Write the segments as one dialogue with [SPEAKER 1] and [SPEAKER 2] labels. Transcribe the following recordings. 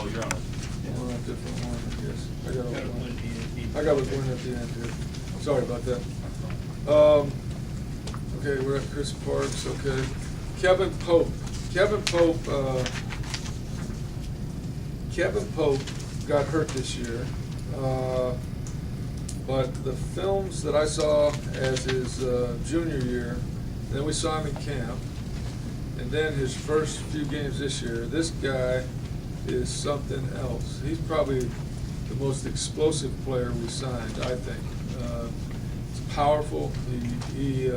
[SPEAKER 1] Oh, you're on it.
[SPEAKER 2] We're on a different one, I guess. I got
[SPEAKER 3] Got one
[SPEAKER 2] one.
[SPEAKER 3] at the end.
[SPEAKER 2] I got one at the end here. Sorry about that. Okay, we're at Chris Parks, okay. Kevin Pope. Kevin Pope got hurt this year. But the films that I saw as his junior year, then we saw him in camp, and then his first few games this year, this guy is something else. He's probably the most explosive player we signed, I think. He's powerful. He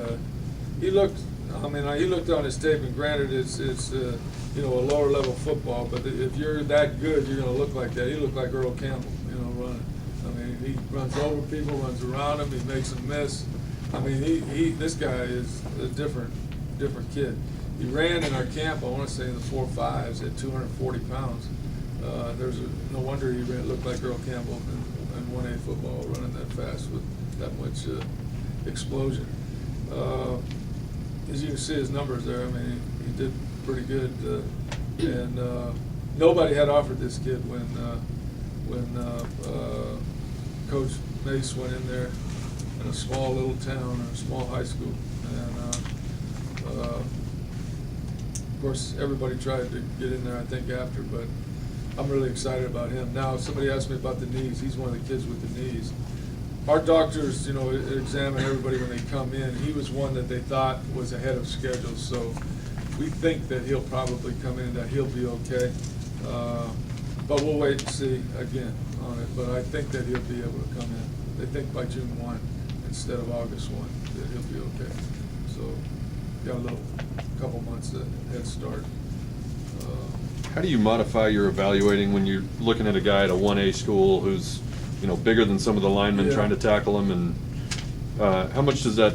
[SPEAKER 2] looked. I mean, he looked on his tape, and granted, it's you know, a lower level football. But if you're that good, you're going to look like that. He looked like Earl Campbell, you know, running. I mean, he runs over people, runs around them, he makes them miss. I mean, this guy is a different kid. He ran in our camp, I want to say, in the 4.5s at 240 pounds. No wonder he looked like Earl Campbell in 1A football, running that fast with that much explosion. As you can see his numbers there, I mean, he did pretty good. And nobody had offered this kid when Coach Mace went in there in a small little town, or a small high school. And of course, everybody tried to get in there, I think, after, but I'm really excited about him. Now, somebody asked me about the knees. He's one of the kids with the knees. Our doctors, you know, examine everybody when they come in. He was one that they thought was ahead of schedule, so we think that he'll probably come in, that he'll be okay. But we'll wait and see again on it. But I think that he'll be able to come in. They think by June 1 instead of August 1 that he'll be okay. So got a couple months head start.
[SPEAKER 4] How do you modify your evaluating when you're looking at a guy at a 1A school who's, you know, bigger than some of the linemen,
[SPEAKER 2] Yeah.
[SPEAKER 4] trying to tackle him, and how much does that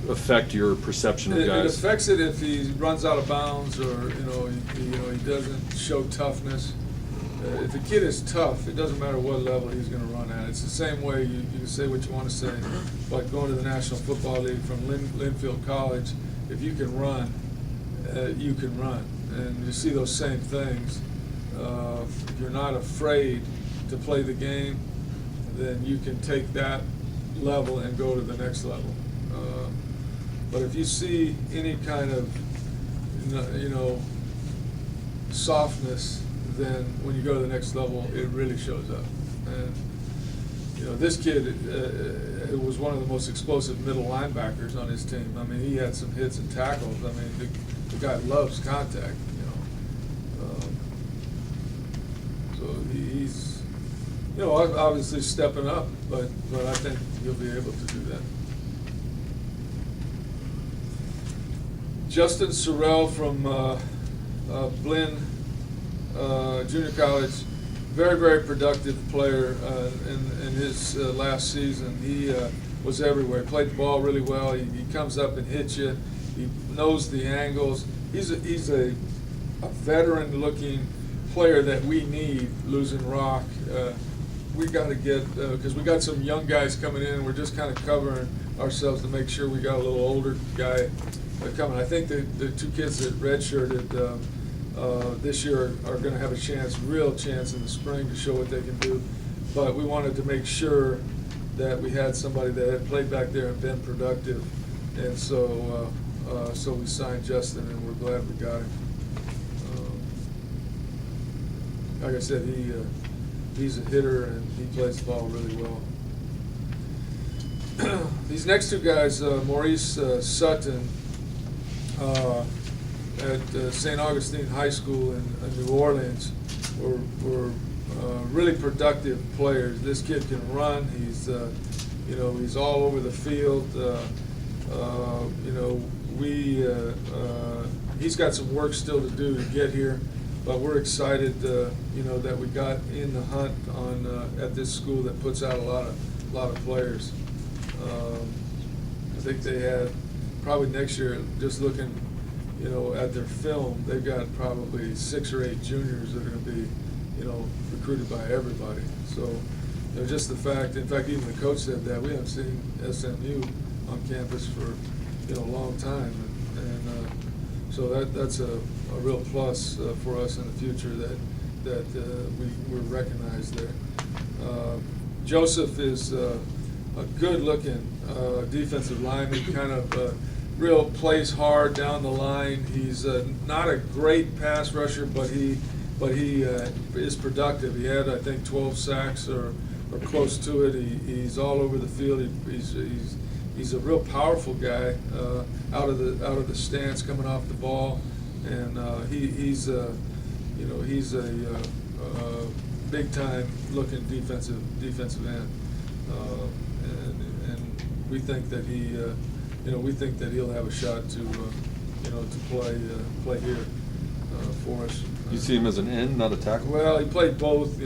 [SPEAKER 4] affect your perception of
[SPEAKER 2] It
[SPEAKER 4] guys?
[SPEAKER 2] affects it if he runs out of bounds, or he doesn't show toughness. If a kid is tough, it doesn't matter what level he's going to run at. It's the same way you can say what you want to say, like going to the National Football League from Linfield College. If you can run, you can run, and you see those same things. If you're not afraid to play the game, then you can take that level and go to the next level. But if you see any kind of, softness, then when you go to the next level, it really shows up. And this kid was one of the most explosive middle linebackers on his team. I mean, he had some hits and tackles. I mean, the guy loves contact. So he's, obviously stepping up, but I think he'll be able to do that. Justin Sorrell from Blinn Junior College, very, very productive player in his last season. He was everywhere. He played the ball really well. He comes up and hits you. He knows the angles. He's a veteran-looking player that we need. Losing Rock, we got to get, because we got some young guys coming in, and we're just kind of covering ourselves to make sure we got a little older guy coming. I think the two kids that redshirted this year are going to have a real chance in the spring to show what they can do. But we wanted to make sure that we had somebody that had played back there and been productive, and so we signed Justin, and we're glad we got him. Like I said, he's a hitter, and he plays the ball really well. These next two guys, Maurice Sutton at St. Augustine High School in New Orleans, were really productive players. This kid can run. He's he's all over the field. He's got some work still to do to get here, but we're excited that we got in the hunt at this school that puts out a lot of players. I think they had probably next year, just looking at their film, they've got probably 6 or 8 juniors that are going to be recruited by everybody. So just the fact, in fact, even the coach said that we haven't seen SMU on campus for a long time, and so that's a real plus for us in the future, that that we were recognized there. Joseph is a good-looking defensive lineman, kind of real plays hard down the line. He's not a great pass rusher, but he is productive. He had, I think, 12 sacks or close to it. He's all over the field. He's a real powerful guy out of the stance, coming off the ball, and he's a big time looking defensive end, and we think that he'll have a shot to play here for us.
[SPEAKER 4] You see him as an end, not a tackle?
[SPEAKER 2] Well, he played both.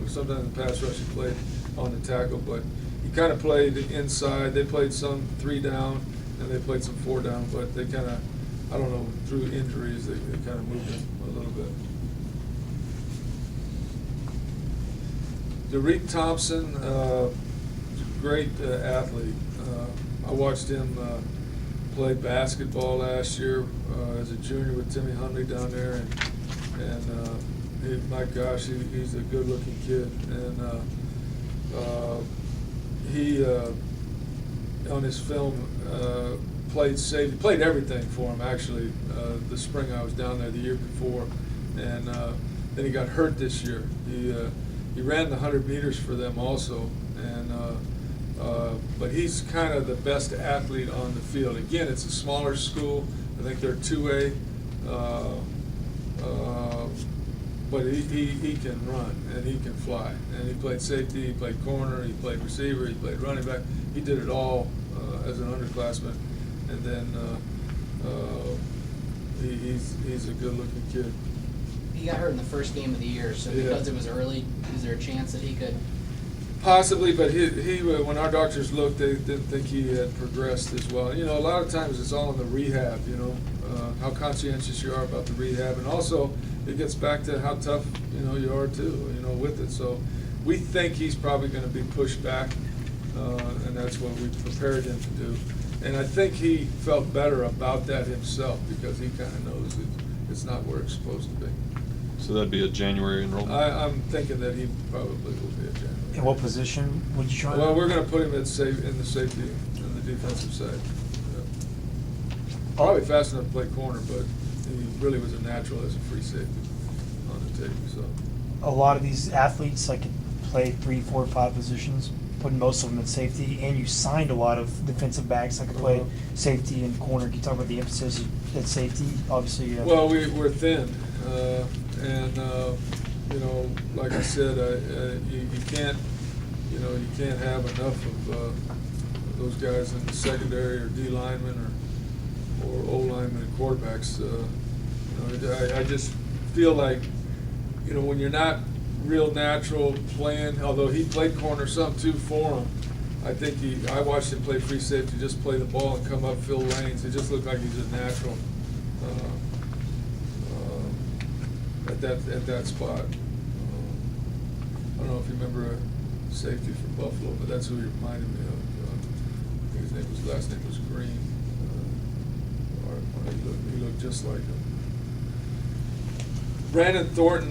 [SPEAKER 2] Sometimes in pass rush he played on the tackle, but he kind of played inside. They played some 3 down, and they played some 4 down, but they kind of, I don't know, through injuries, they kind of moved him a little bit. Derek Thompson, great athlete. I watched him play basketball last year as a junior with Timmy Hundley down there, and my gosh, he's a good-looking kid. And he, on his film, played safety, played everything for him actually. The spring I was down there the year before, and then he got hurt this year. He ran the 100 meters for them also, and but he's kind of the best athlete on the field. Again, it's a smaller school. I think they're 2A, but he can run and he can fly. And he played safety, he played corner, he played receiver, he played running back. He did it all as an underclassman, and then he's a good-looking kid.
[SPEAKER 1] He got hurt in the first game of the year, so because it was early, is there a chance that he could?
[SPEAKER 2] Possibly, but he when our doctors looked, they didn't think he had progressed as well. A lot of times it's all in the rehab, how conscientious you are about the rehab, and also it gets back to how tough, you are too, with it. So we think he's probably going to be pushed back, and that's what we prepared him to do. And I think he felt better about that himself because he kind of knows that it's not where it's supposed to be.
[SPEAKER 4] So that'd be a January enrollment?
[SPEAKER 2] I'm thinking that he probably will be a January.
[SPEAKER 3] In what position would you try?
[SPEAKER 2] Well, we're going to put him in the safety, in the defensive side. Yeah. Probably fast enough to play corner, but he really was a natural as a free safety on the tape. So
[SPEAKER 3] A lot of these athletes like play 3, 4, 5 positions, putting most of them at safety, and you signed a lot of defensive backs that could play safety and corner. Can you talk about the emphasis at safety? Obviously,
[SPEAKER 2] well, we're thin, and like I said, you can't have enough of those guys in the secondary or D linemen or O linemen and quarterbacks. I just feel like when you're not real natural playing, although he played corner some too for him. I think I watched him play free safety, just play the ball and come up, fill lanes. It just looked like he's a natural at that spot. I don't know if you remember a safety for Buffalo, but that's who he reminded me of. I think his last name was Green. He looked just like him. Brandon Thornton